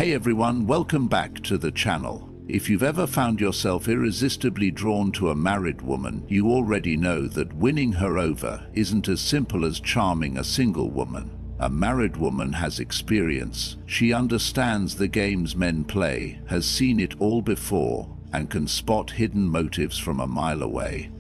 Hey everyone, welcome back to the channel. If you've ever found yourself irresistibly drawn to a married woman, you already know that winning her over isn't as simple as charming a single woman. A married woman has experience. She understands the games men play, has seen it all before, and can spot hidden motives from a mile away.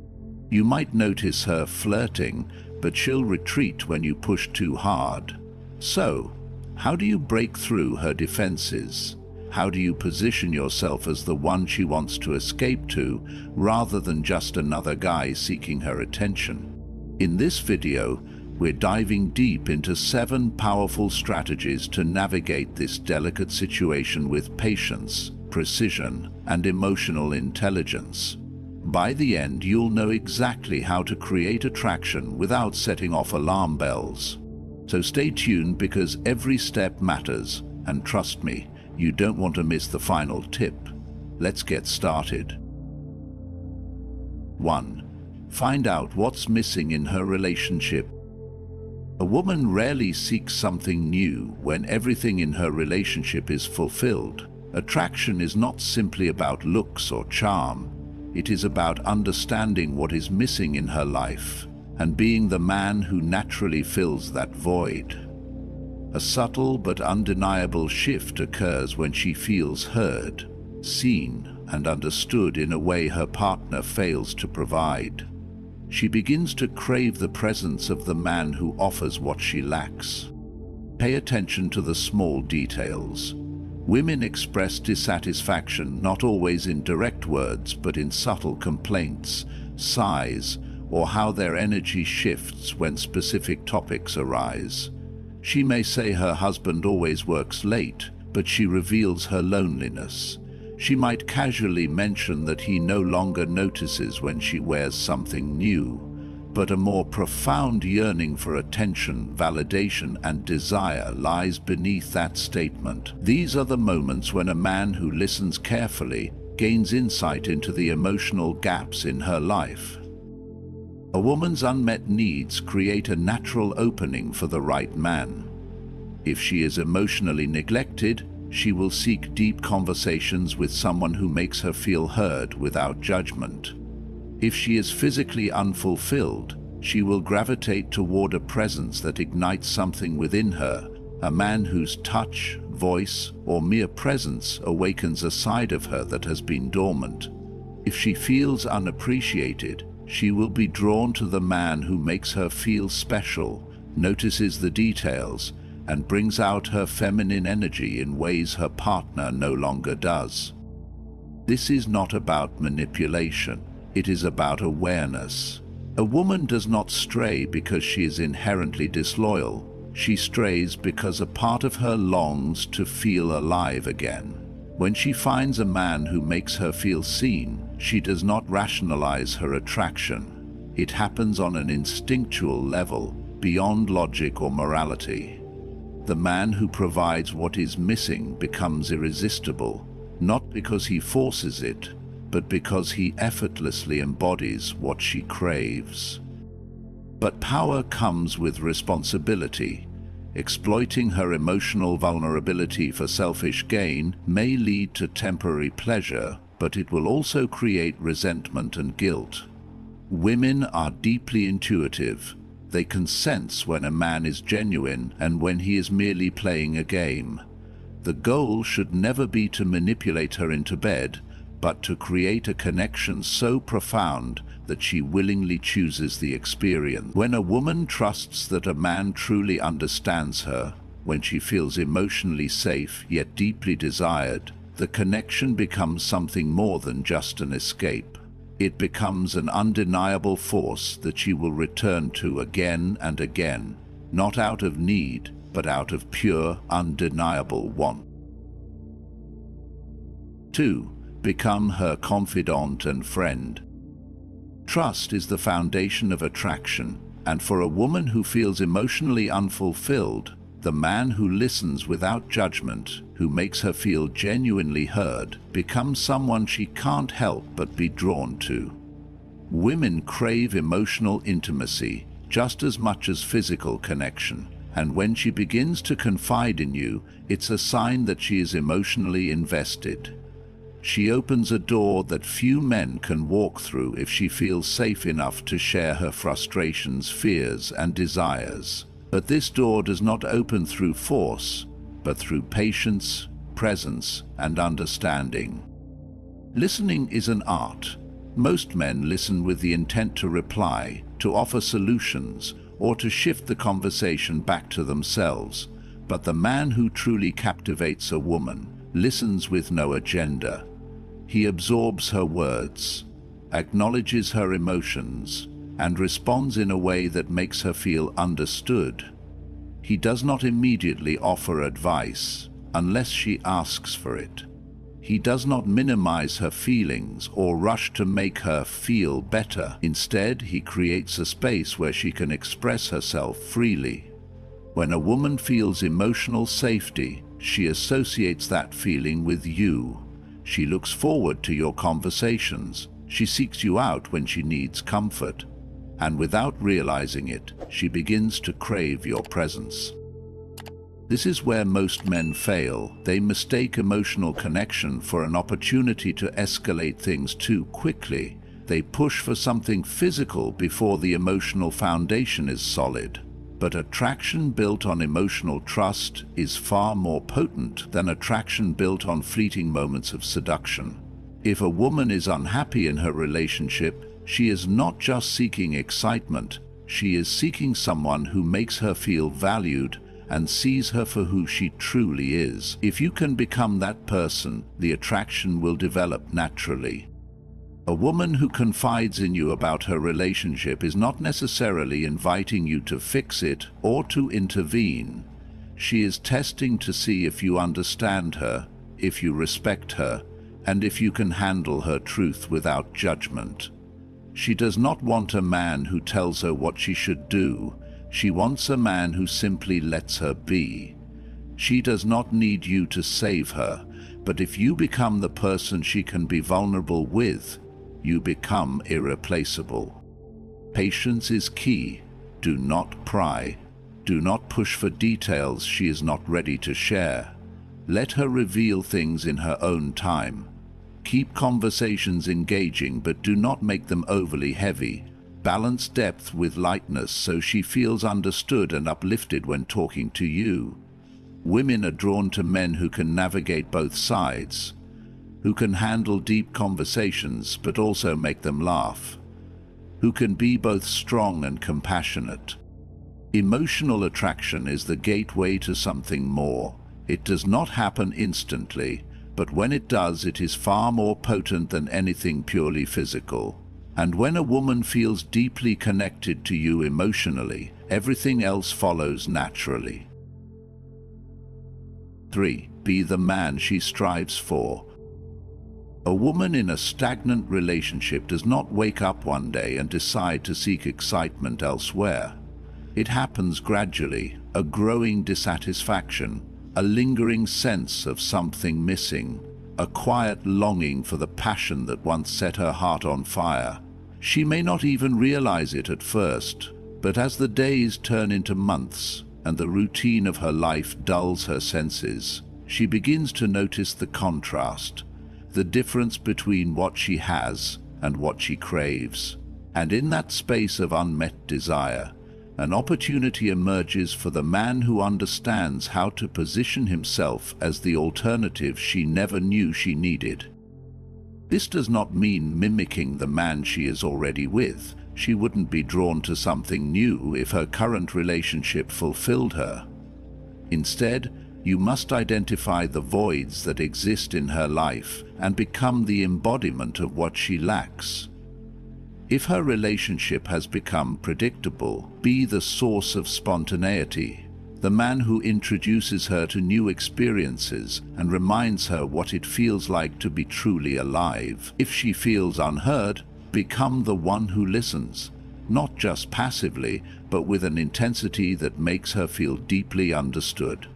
You might notice her flirting, but she'll retreat when you push too hard. So, how do you break through her defenses? How do you position yourself as the one she wants to escape to, rather than just another guy seeking her attention? In this video, we're diving deep into 7 powerful strategies to navigate this delicate situation with patience, precision, and emotional intelligence. By the end, you'll know exactly how to create attraction without setting off alarm bells. So stay tuned, because every step matters, and trust me, you don't want to miss the final tip. Let's get started. 1. Find out what's missing in her relationship. A woman rarely seeks something new when everything in her relationship is fulfilled. Attraction is not simply about looks or charm. It is about understanding what is missing in her life and being the man who naturally fills that void. A subtle but undeniable shift occurs when she feels heard, seen, and understood in a way her partner fails to provide. She begins to crave the presence of the man who offers what she lacks. Pay attention to the small details. Women express dissatisfaction not always in direct words, but in subtle complaints, sighs, or how their energy shifts when specific topics arise. She may say her husband always works late, but she reveals her loneliness. She might casually mention that he no longer notices when she wears something new, but a more profound yearning for attention, validation, and desire lies beneath that statement. These are the moments when a man who listens carefully gains insight into the emotional gaps in her life. A woman's unmet needs create a natural opening for the right man. If she is emotionally neglected, she will seek deep conversations with someone who makes her feel heard without judgment. If she is physically unfulfilled, she will gravitate toward a presence that ignites something within her, a man whose touch, voice, or mere presence awakens a side of her that has been dormant. If she feels unappreciated, she will be drawn to the man who makes her feel special, notices the details, and brings out her feminine energy in ways her partner no longer does. This is not about manipulation, it is about awareness. A woman does not stray because she is inherently disloyal. She strays because a part of her longs to feel alive again. When she finds a man who makes her feel seen, she does not rationalize her attraction. It happens on an instinctual level, beyond logic or morality. The man who provides what is missing becomes irresistible, not because he forces it, but because he effortlessly embodies what she craves. But power comes with responsibility. Exploiting her emotional vulnerability for selfish gain may lead to temporary pleasure, but it will also create resentment and guilt. Women are deeply intuitive. They can sense when a man is genuine and when he is merely playing a game. The goal should never be to manipulate her into bed, but to create a connection so profound that she willingly chooses the experience. When a woman trusts that a man truly understands her, when she feels emotionally safe yet deeply desired, the connection becomes something more than just an escape. It becomes an undeniable force that she will return to again and again, not out of need, but out of pure, undeniable want. 2. Become her confidant and friend. Trust is the foundation of attraction, and for a woman who feels emotionally unfulfilled, the man who listens without judgment, who makes her feel genuinely heard, becomes someone she can't help but be drawn to. Women crave emotional intimacy just as much as physical connection, And when she begins to confide in you, it's a sign that she is emotionally invested. She opens a door that few men can walk through if she feels safe enough to share her frustrations, fears, and desires. But this door does not open through force, but through patience, presence, and understanding. Listening is an art. Most men listen with the intent to reply, to offer solutions, or to shift the conversation back to themselves. But the man who truly captivates a woman listens with no agenda. He absorbs her words, acknowledges her emotions, and responds in a way that makes her feel understood. He does not immediately offer advice unless she asks for it. He does not minimize her feelings or rush to make her feel better. Instead, he creates a space where she can express herself freely. When a woman feels emotional safety, she associates that feeling with you. She looks forward to your conversations. She seeks you out when she needs comfort. And without realizing it, she begins to crave your presence. This is where most men fail. They mistake emotional connection for an opportunity to escalate things too quickly. They push for something physical before the emotional foundation is solid. But attraction built on emotional trust is far more potent than attraction built on fleeting moments of seduction. If a woman is unhappy in her relationship, she is not just seeking excitement, she is seeking someone who makes her feel valued and sees her for who she truly is. If you can become that person, the attraction will develop naturally. A woman who confides in you about her relationship is not necessarily inviting you to fix it or to intervene. She is testing to see if you understand her, if you respect her, and if you can handle her truth without judgment. She does not want a man who tells her what she should do. She wants a man who simply lets her be. She does not need you to save her, but if you become the person she can be vulnerable with, you become irreplaceable. Patience is key. Do not pry. Do not push for details she is not ready to share. Let her reveal things in her own time. Keep conversations engaging, but do not make them overly heavy. Balance depth with lightness so she feels understood and uplifted when talking to you. Women are drawn to men who can navigate both sides, who can handle deep conversations but also make them laugh, who can be both strong and compassionate. Emotional attraction is the gateway to something more. It does not happen instantly, but when it does, it is far more potent than anything purely physical. And when a woman feels deeply connected to you emotionally, everything else follows naturally. 3. Be the man she strives for. A woman in a stagnant relationship does not wake up one day and decide to seek excitement elsewhere. It happens gradually, a growing dissatisfaction, a lingering sense of something missing, a quiet longing for the passion that once set her heart on fire. She may not even realize it at first, but as the days turn into months and the routine of her life dulls her senses, she begins to notice the contrast, the difference between what she has and what she craves. And in that space of unmet desire, an opportunity emerges for the man who understands how to position himself as the alternative she never knew she needed. This does not mean mimicking the man she is already with. She wouldn't be drawn to something new if her current relationship fulfilled her. Instead, you must identify the voids that exist in her life and become the embodiment of what she lacks. If her relationship has become predictable, be the source of spontaneity, the man who introduces her to new experiences and reminds her what it feels like to be truly alive. If she feels unheard, become the one who listens, not just passively, but with an intensity that makes her feel deeply understood.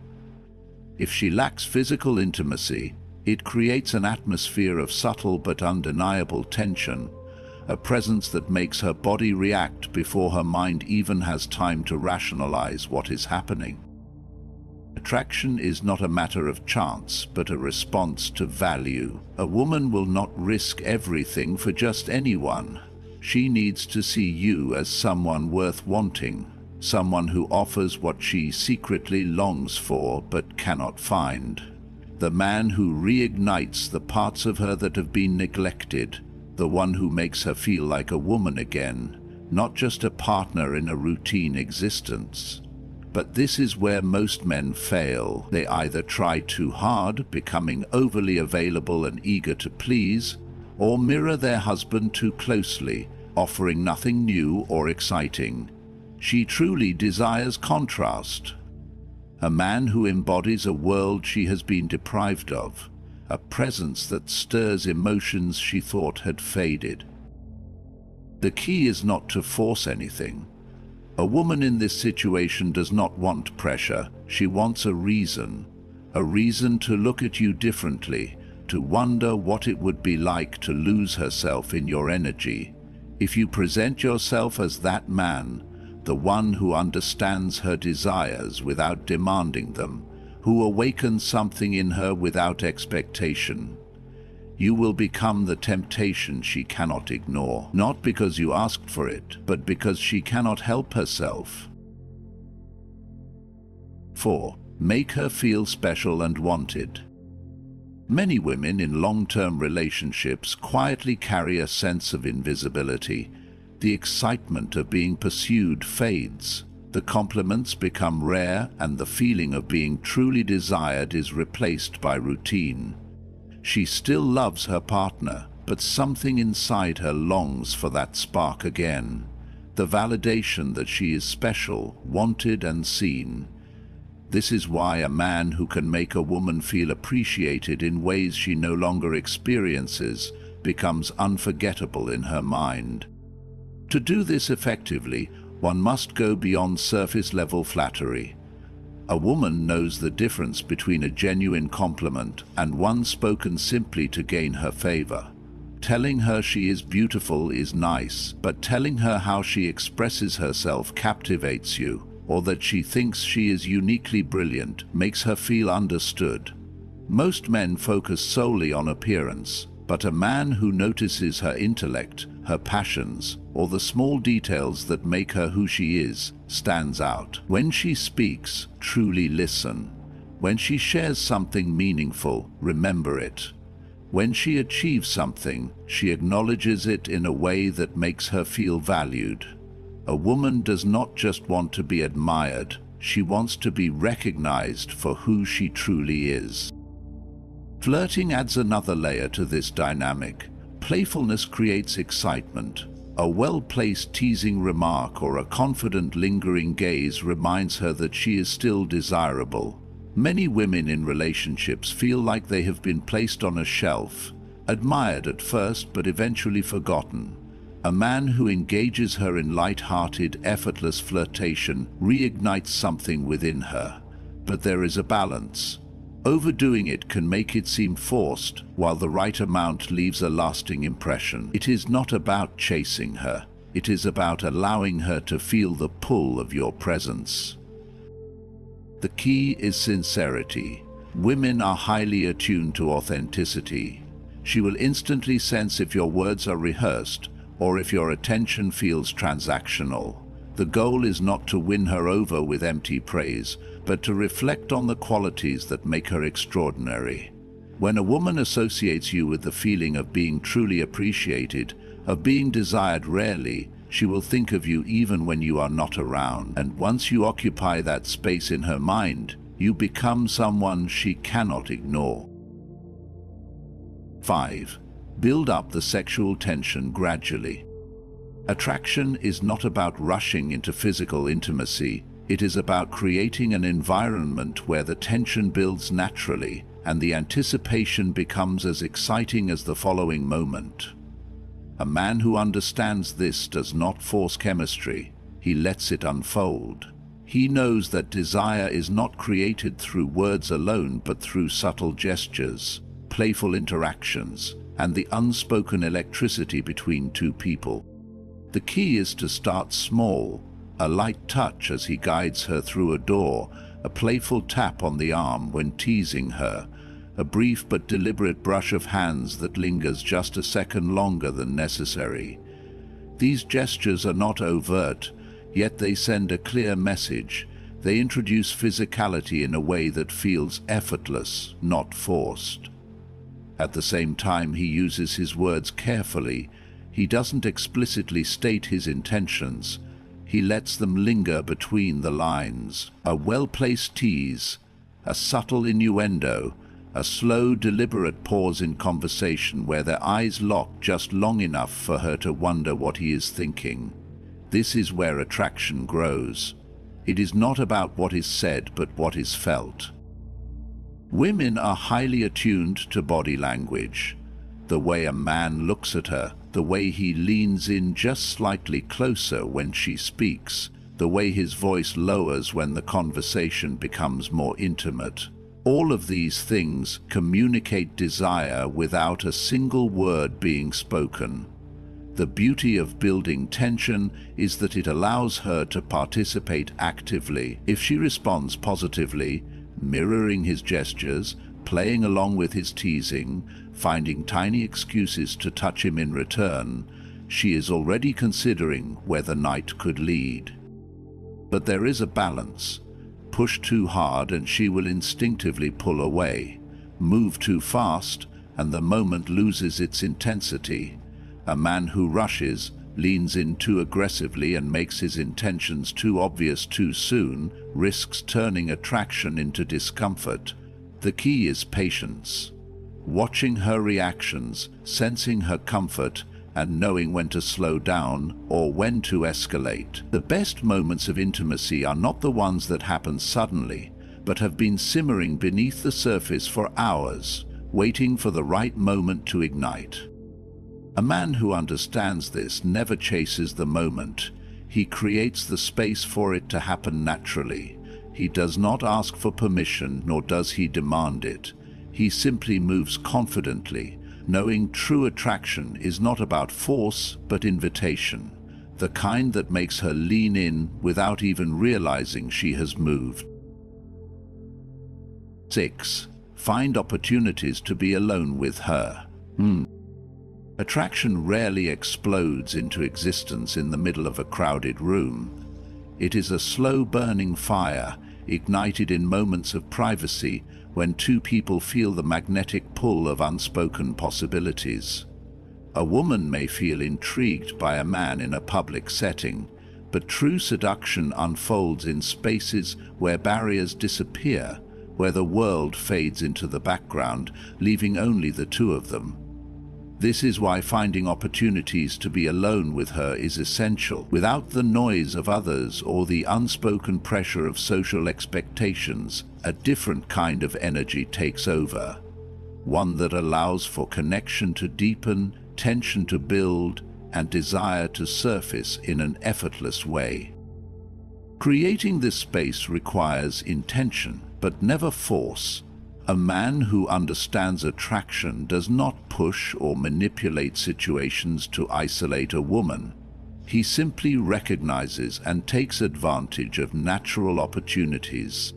If she lacks physical intimacy, it creates an atmosphere of subtle but undeniable tension, a presence that makes her body react before her mind even has time to rationalize what is happening. Attraction is not a matter of chance, but a response to value. A woman will not risk everything for just anyone. She needs to see you as someone worth wanting, someone who offers what she secretly longs for but cannot find. The man who reignites the parts of her that have been neglected, the one who makes her feel like a woman again, not just a partner in a routine existence. But this is where most men fail. They either try too hard, becoming overly available and eager to please, or mirror their husband too closely, offering nothing new or exciting. She truly desires contrast. A man who embodies a world she has been deprived of, a presence that stirs emotions she thought had faded. The key is not to force anything. A woman in this situation does not want pressure, she wants a reason to look at you differently, to wonder what it would be like to lose herself in your energy. If you present yourself as that man, the one who understands her desires without demanding them, who awakens something in her without expectation, you will become the temptation she cannot ignore, not because you asked for it, but because she cannot help herself. 4. Make her feel special and wanted. Many women in long-term relationships quietly carry a sense of invisibility. The excitement of being pursued fades. The compliments become rare, and the feeling of being truly desired is replaced by routine. She still loves her partner, but something inside her longs for that spark again. The validation that she is special, wanted and seen. This is why a man who can make a woman feel appreciated in ways she no longer experiences becomes unforgettable in her mind. To do this effectively, one must go beyond surface-level flattery. A woman knows the difference between a genuine compliment and one spoken simply to gain her favor. Telling her she is beautiful is nice, but telling her how she expresses herself captivates you, or that she thinks she is uniquely brilliant makes her feel understood. Most men focus solely on appearance, but a man who notices her intellect, her passions, or the small details that make her who she is, stands out. When she speaks, truly listen. When she shares something meaningful, remember it. When she achieves something, she acknowledges it in a way that makes her feel valued. A woman does not just want to be admired, she wants to be recognized for who she truly is. Flirting adds another layer to this dynamic. Playfulness creates excitement. A well-placed teasing remark or a confident lingering gaze reminds her that she is still desirable. Many women in relationships feel like they have been placed on a shelf, admired at first but eventually forgotten. A man who engages her in light-hearted, effortless flirtation reignites something within her. But there is a balance. Overdoing it can make it seem forced, while the right amount leaves a lasting impression. It is not about chasing her. It is about allowing her to feel the pull of your presence. The key is sincerity. Women are highly attuned to authenticity. She will instantly sense if your words are rehearsed or if your attention feels transactional. The goal is not to win her over with empty praise, but to reflect on the qualities that make her extraordinary. When a woman associates you with the feeling of being truly appreciated, of being desired rarely, she will think of you even when you are not around. And once you occupy that space in her mind, you become someone she cannot ignore. 5. Build up the sexual tension gradually. Attraction is not about rushing into physical intimacy. It is about creating an environment where the tension builds naturally and the anticipation becomes as exciting as the following moment. A man who understands this does not force chemistry, he lets it unfold. He knows that desire is not created through words alone but through subtle gestures, playful interactions, and the unspoken electricity between two people. The key is to start small, a light touch as he guides her through a door, a playful tap on the arm when teasing her, a brief but deliberate brush of hands that lingers just a second longer than necessary. These gestures are not overt, yet they send a clear message. They introduce physicality in a way that feels effortless, not forced. At the same time, he uses his words carefully. He doesn't explicitly state his intentions. He lets them linger between the lines. A well-placed tease, a subtle innuendo, a slow, deliberate pause in conversation where their eyes lock just long enough for her to wonder what he is thinking. This is where attraction grows. It is not about what is said, but what is felt. Women are highly attuned to body language. The way a man looks at her, the way he leans in just slightly closer when she speaks, the way his voice lowers when the conversation becomes more intimate. All of these things communicate desire without a single word being spoken. The beauty of building tension is that it allows her to participate actively. If she responds positively, mirroring his gestures, playing along with his teasing, finding tiny excuses to touch him in return, she is already considering where the night could lead. But there is a balance. Push too hard and she will instinctively pull away. Move too fast and the moment loses its intensity. A man who rushes, leans in too aggressively and makes his intentions too obvious too soon risks turning attraction into discomfort. The key is patience. Watching her reactions, sensing her comfort, and knowing when to slow down or when to escalate. The best moments of intimacy are not the ones that happen suddenly, but have been simmering beneath the surface for hours, waiting for the right moment to ignite. A man who understands this never chases the moment. He creates the space for it to happen naturally. He does not ask for permission, nor does he demand it. He simply moves confidently, knowing true attraction is not about force, but invitation, the kind that makes her lean in without even realizing she has moved. 6. Find opportunities to be alone with her. Attraction rarely explodes into existence in the middle of a crowded room. It is a slow-burning fire, ignited in moments of privacy when two people feel the magnetic pull of unspoken possibilities. A woman may feel intrigued by a man in a public setting, but true seduction unfolds in spaces where barriers disappear, where the world fades into the background, leaving only the two of them. This is why finding opportunities to be alone with her is essential. Without the noise of others or the unspoken pressure of social expectations, a different kind of energy takes over. One that allows for connection to deepen, tension to build, and desire to surface in an effortless way. Creating this space requires intention, but never force. A man who understands attraction does not push or manipulate situations to isolate a woman. He simply recognizes and takes advantage of natural opportunities.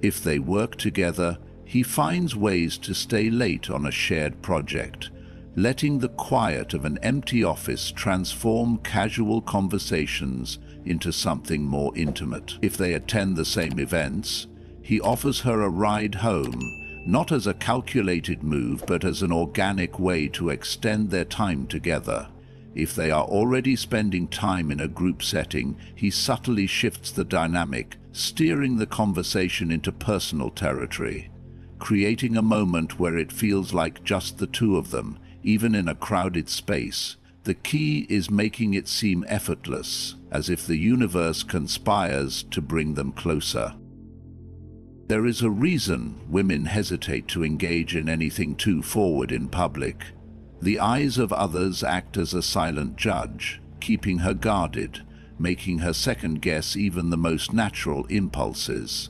If they work together, he finds ways to stay late on a shared project, letting the quiet of an empty office transform casual conversations into something more intimate. If they attend the same events, he offers her a ride home, not as a calculated move, but as an organic way to extend their time together. If they are already spending time in a group setting, he subtly shifts the dynamic, steering the conversation into personal territory, creating a moment where it feels like just the two of them, even in a crowded space. The key is making it seem effortless, as if the universe conspires to bring them closer. There is a reason women hesitate to engage in anything too forward in public. The eyes of others act as a silent judge, keeping her guarded, making her second-guess even the most natural impulses.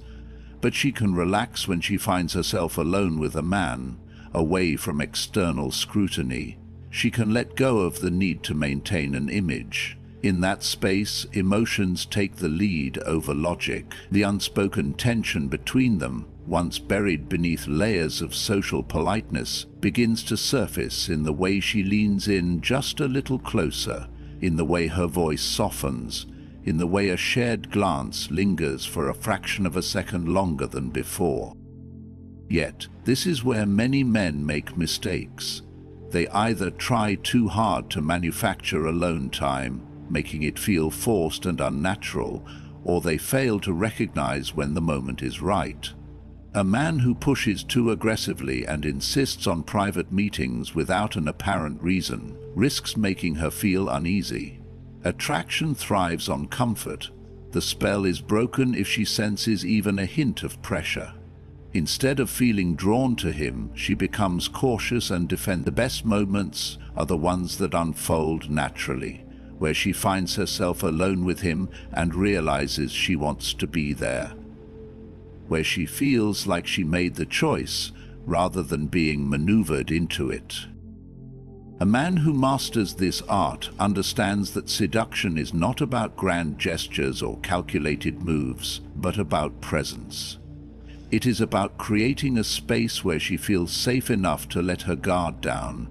But she can relax when she finds herself alone with a man, away from external scrutiny. she can let go of the need to maintain an image. In that space, emotions take the lead over logic. The unspoken tension between them, once buried beneath layers of social politeness, begins to surface in the way she leans in just a little closer, in the way her voice softens, in the way a shared glance lingers for a fraction of a second longer than before. Yet, this is where many men make mistakes. They either try too hard to manufacture alone time, making it feel forced and unnatural, or they fail to recognize when the moment is right. A man who pushes too aggressively and insists on private meetings without an apparent reason risks making her feel uneasy. Attraction thrives on comfort. The spell is broken if she senses even a hint of pressure. Instead of feeling drawn to him, she becomes cautious and defensive. The best moments are the ones that unfold naturally, where she finds herself alone with him and realizes she wants to be there, where she feels like she made the choice rather than being maneuvered into it. A man who masters this art understands that seduction is not about grand gestures or calculated moves, but about presence. It is about creating a space where she feels safe enough to let her guard down,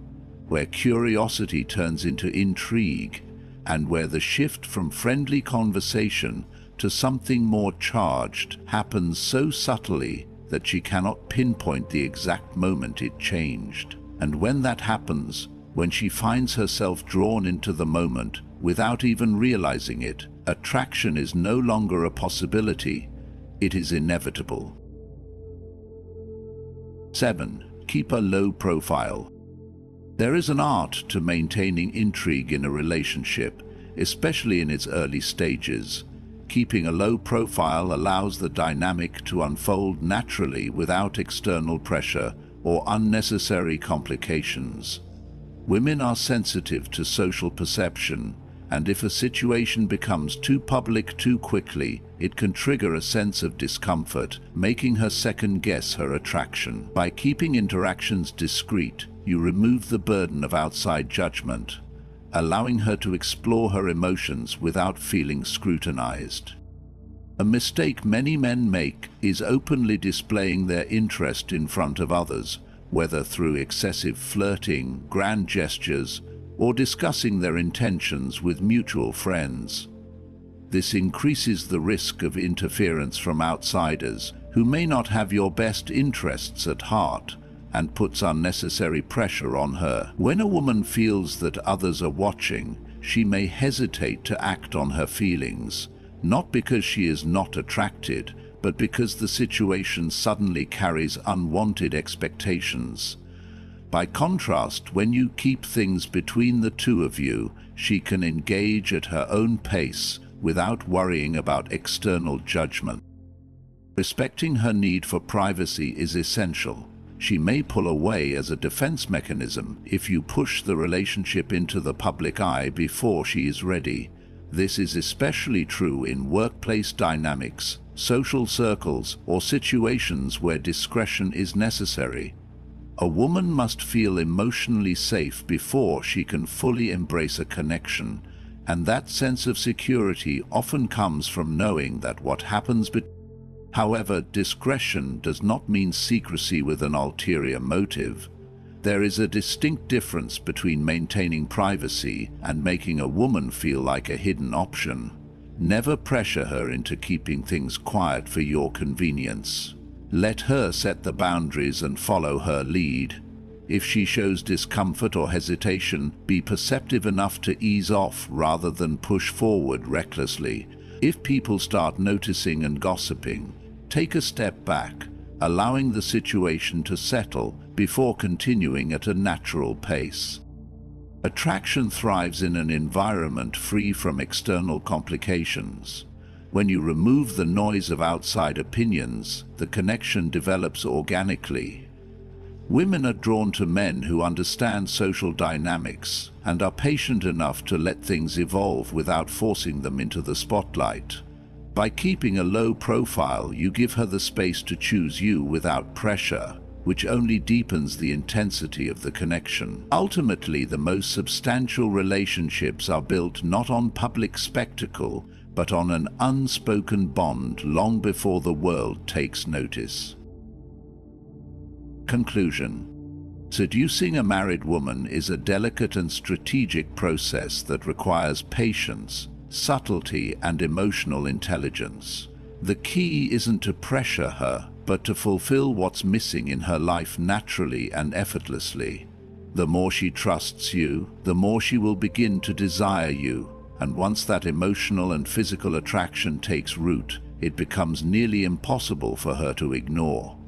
where curiosity turns into intrigue, and where the shift from friendly conversation to something more charged happens so subtly that she cannot pinpoint the exact moment it changed. And when that happens, when she finds herself drawn into the moment without even realizing it, attraction is no longer a possibility, it is inevitable. 7. Keep a low profile. There is an art to maintaining intrigue in a relationship, especially in its early stages. Keeping a low profile allows the dynamic to unfold naturally without external pressure or unnecessary complications. Women are sensitive to social perception, and if a situation becomes too public too quickly, it can trigger a sense of discomfort, making her second-guess her attraction. By keeping interactions discreet, you remove the burden of outside judgment, allowing her to explore her emotions without feeling scrutinized. A mistake many men make is openly displaying their interest in front of others, whether through excessive flirting, grand gestures, or discussing their intentions with mutual friends. This increases the risk of interference from outsiders who may not have your best interests at heart, and puts unnecessary pressure on her. When a woman feels that others are watching, she may hesitate to act on her feelings, not because she is not attracted, but because the situation suddenly carries unwanted expectations. By contrast, when you keep things between the two of you, she can engage at her own pace without worrying about external judgment. Respecting her need for privacy is essential. She may pull away as a defense mechanism if you push the relationship into the public eye before she is ready. This is especially true in workplace dynamics, social circles, or situations where discretion is necessary. A woman must feel emotionally safe before she can fully embrace a connection, and that sense of security often comes from knowing that what happens However, discretion does not mean secrecy with an ulterior motive. There is a distinct difference between maintaining privacy and making a woman feel like a hidden option. Never pressure her into keeping things quiet for your convenience. Let her set the boundaries and follow her lead. If she shows discomfort or hesitation, be perceptive enough to ease off rather than push forward recklessly. If people start noticing and gossiping, take a step back, allowing the situation to settle before continuing at a natural pace. Attraction thrives in an environment free from external complications. When you remove the noise of outside opinions, the connection develops organically. Women are drawn to men who understand social dynamics and are patient enough to let things evolve without forcing them into the spotlight. By keeping a low profile, you give her the space to choose you without pressure. which only deepens the intensity of the connection. Ultimately, the most substantial relationships are built not on public spectacle, but on an unspoken bond long before the world takes notice. Conclusion. Seducing a married woman is a delicate and strategic process that requires patience, subtlety, and emotional intelligence. The key isn't to pressure her, but to fulfill what's missing in her life naturally and effortlessly. The more she trusts you, the more she will begin to desire you, and once that emotional and physical attraction takes root, it becomes nearly impossible for her to ignore.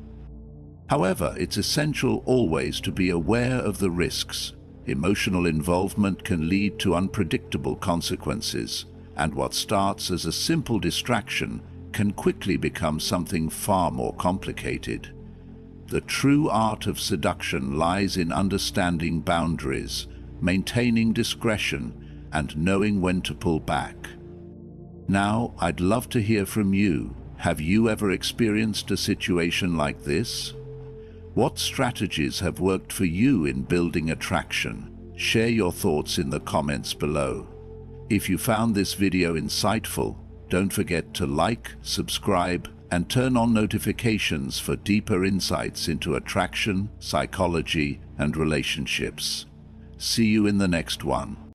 However, it's essential always to be aware of the risks. Emotional involvement can lead to unpredictable consequences, and what starts as a simple distraction can quickly become something far more complicated. The true art of seduction lies in understanding boundaries, maintaining discretion, and knowing when to pull back. Now, I'd love to hear from you. Have you ever experienced a situation like this? What strategies have worked for you in building attraction? Share your thoughts in the comments below. If you found this video insightful, don't forget to like, subscribe, and turn on notifications for deeper insights into attraction, psychology, and relationships. See you in the next one.